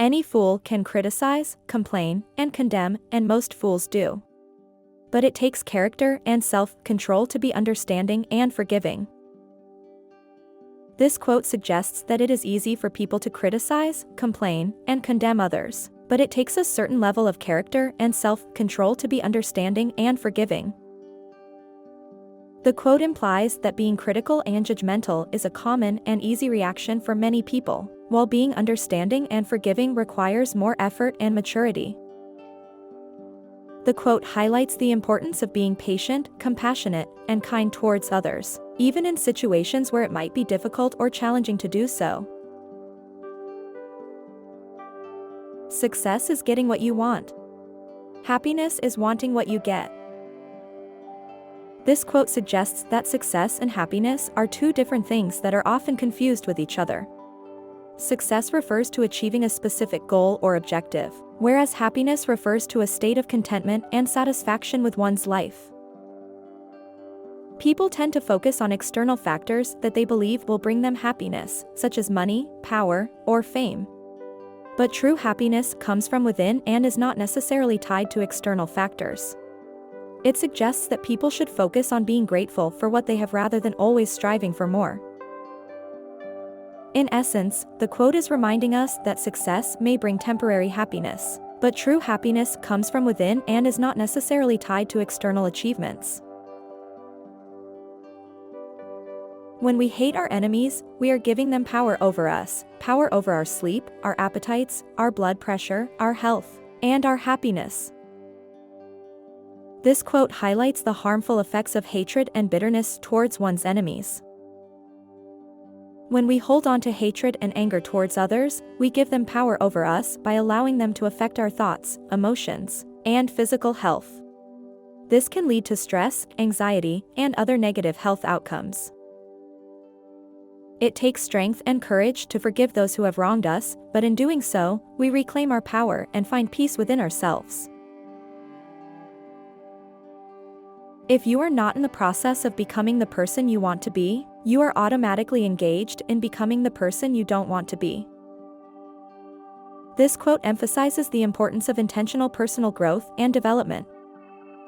Any fool can criticize, complain, and condemn, and most fools do. But it takes character and self-control to be understanding and forgiving. This quote suggests that it is easy for people to criticize, complain, and condemn others, but it takes a certain level of character and self-control to be understanding and forgiving. The quote implies that being critical and judgmental is a common and easy reaction for many people, while being understanding and forgiving requires more effort and maturity. The quote highlights the importance of being patient, compassionate, and kind towards others, even in situations where it might be difficult or challenging to do so. Success is getting what you want. Happiness is wanting what you get. This quote suggests that success and happiness are two different things that are often confused with each other. Success refers to achieving a specific goal or objective, whereas happiness refers to a state of contentment and satisfaction with one's life. People tend to focus on external factors that they believe will bring them happiness, such as money, power, or fame. But true happiness comes from within and is not necessarily tied to external factors. It suggests that people should focus on being grateful for what they have rather than always striving for more. In essence, the quote is reminding us that success may bring temporary happiness, but true happiness comes from within and is not necessarily tied to external achievements. When we hate our enemies, we are giving them power over us, power over our sleep, our appetites, our blood pressure, our health, and our happiness. This quote highlights the harmful effects of hatred and bitterness towards one's enemies. When we hold on to hatred and anger towards others, we give them power over us by allowing them to affect our thoughts, emotions, and physical health. This can lead to stress, anxiety, and other negative health outcomes. It takes strength and courage to forgive those who have wronged us, but in doing so, we reclaim our power and find peace within ourselves. If you are not in the process of becoming the person you want to be, you are automatically engaged in becoming the person you don't want to be. This quote emphasizes the importance of intentional personal growth and development.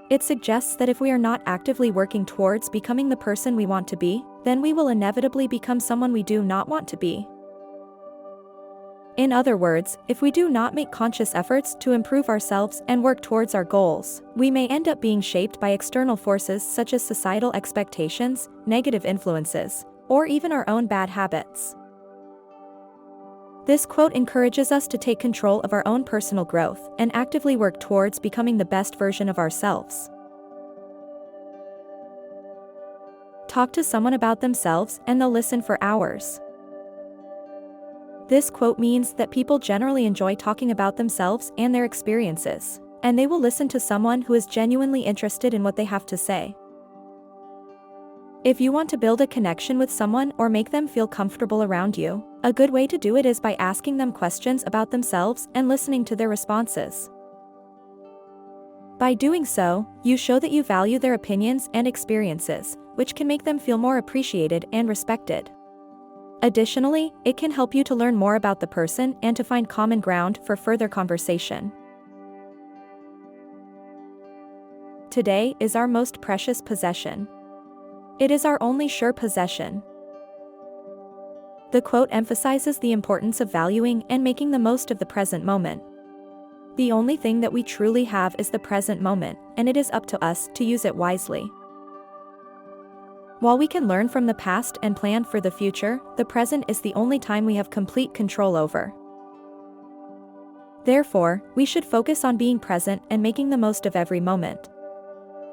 It suggests that if we are not actively working towards becoming the person we want to be, then we will inevitably become someone we do not want to be. In other words, if we do not make conscious efforts to improve ourselves and work towards our goals, we may end up being shaped by external forces such as societal expectations, negative influences, or even our own bad habits. This quote encourages us to take control of our own personal growth and actively work towards becoming the best version of ourselves. Talk to someone about themselves and they'll listen for hours. This quote means that people generally enjoy talking about themselves and their experiences, and they will listen to someone who is genuinely interested in what they have to say. If you want to build a connection with someone or make them feel comfortable around you, a good way to do it is by asking them questions about themselves and listening to their responses. By doing so, you show that you value their opinions and experiences, which can make them feel more appreciated and respected. Additionally, it can help you to learn more about the person and to find common ground for further conversation. Today is our most precious possession. It is our only sure possession. The quote emphasizes the importance of valuing and making the most of the present moment. The only thing that we truly have is the present moment, and it is up to us to use it wisely. While we can learn from the past and plan for the future, the present is the only time we have complete control over. Therefore, we should focus on being present and making the most of every moment.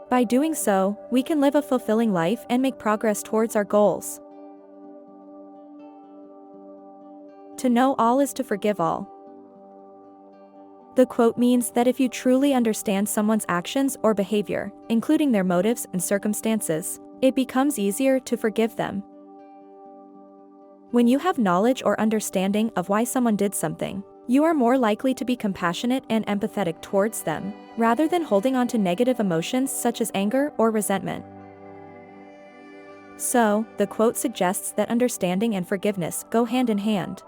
By doing so, we can live a fulfilling life and make progress towards our goals. To know all is to forgive all. The quote means that if you truly understand someone's actions or behavior, including their motives and circumstances, it becomes easier to forgive them. When you have knowledge or understanding of why someone did something, you are more likely to be compassionate and empathetic towards them, rather than holding on to negative emotions such as anger or resentment. So, the quote suggests that understanding and forgiveness go hand in hand.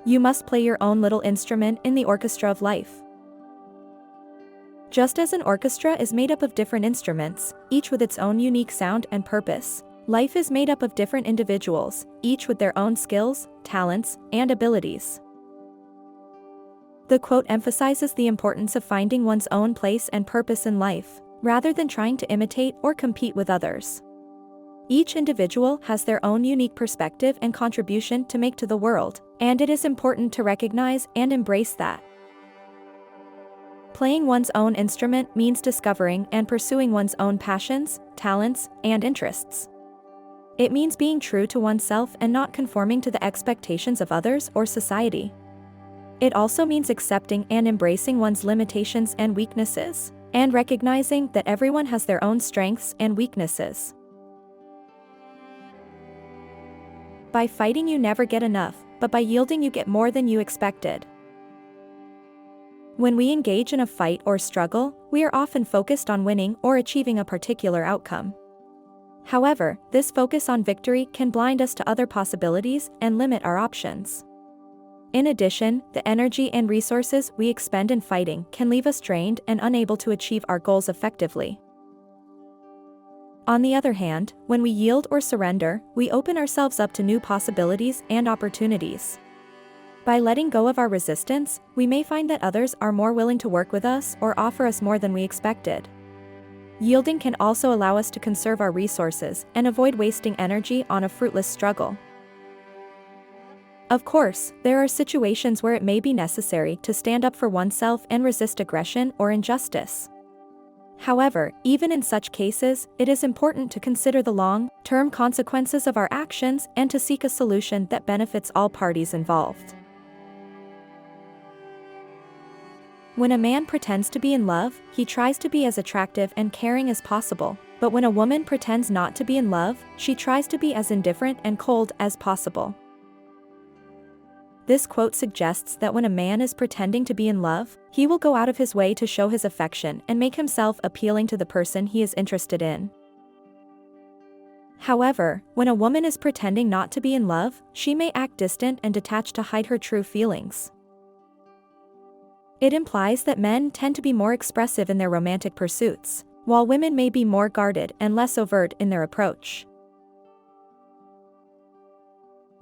You must play your own little instrument in the orchestra of life. Just as an orchestra is made up of different instruments, each with its own unique sound and purpose, life is made up of different individuals, each with their own skills, talents, and abilities. The quote emphasizes the importance of finding one's own place and purpose in life, rather than trying to imitate or compete with others. Each individual has their own unique perspective and contribution to make to the world, and it is important to recognize and embrace that. Playing one's own instrument means discovering and pursuing one's own passions, talents, and interests. It means being true to oneself and not conforming to the expectations of others or society. It also means accepting and embracing one's limitations and weaknesses, and recognizing that everyone has their own strengths and weaknesses. By fighting you never get enough, but by yielding you get more than you expected. When we engage in a fight or struggle, we are often focused on winning or achieving a particular outcome. However, this focus on victory can blind us to other possibilities and limit our options. In addition, the energy and resources we expend in fighting can leave us drained and unable to achieve our goals effectively. On the other hand, when we yield or surrender, we open ourselves up to new possibilities and opportunities. By letting go of our resistance, we may find that others are more willing to work with us or offer us more than we expected. Yielding can also allow us to conserve our resources and avoid wasting energy on a fruitless struggle. Of course, there are situations where it may be necessary to stand up for oneself and resist aggression or injustice. However, even in such cases, it is important to consider the long-term consequences of our actions and to seek a solution that benefits all parties involved. When a man pretends to be in love, he tries to be as attractive and caring as possible, but when a woman pretends not to be in love, she tries to be as indifferent and cold as possible. This quote suggests that when a man is pretending to be in love, he will go out of his way to show his affection and make himself appealing to the person he is interested in. However, when a woman is pretending not to be in love, she may act distant and detached to hide her true feelings. It implies that men tend to be more expressive in their romantic pursuits, while women may be more guarded and less overt in their approach.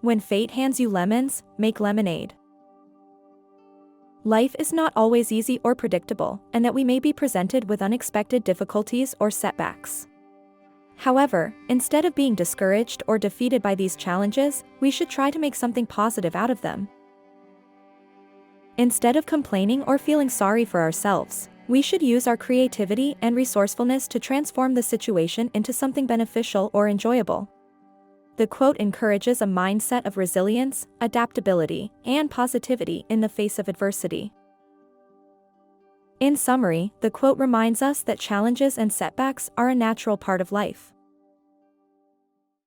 When fate hands you lemons, make lemonade. Life is not always easy or predictable, and that we may be presented with unexpected difficulties or setbacks. However, instead of being discouraged or defeated by these challenges, we should try to make something positive out of them. Instead of complaining or feeling sorry for ourselves, we should use our creativity and resourcefulness to transform the situation into something beneficial or enjoyable. The quote encourages a mindset of resilience, adaptability, and positivity in the face of adversity. In summary, the quote reminds us that challenges and setbacks are a natural part of life.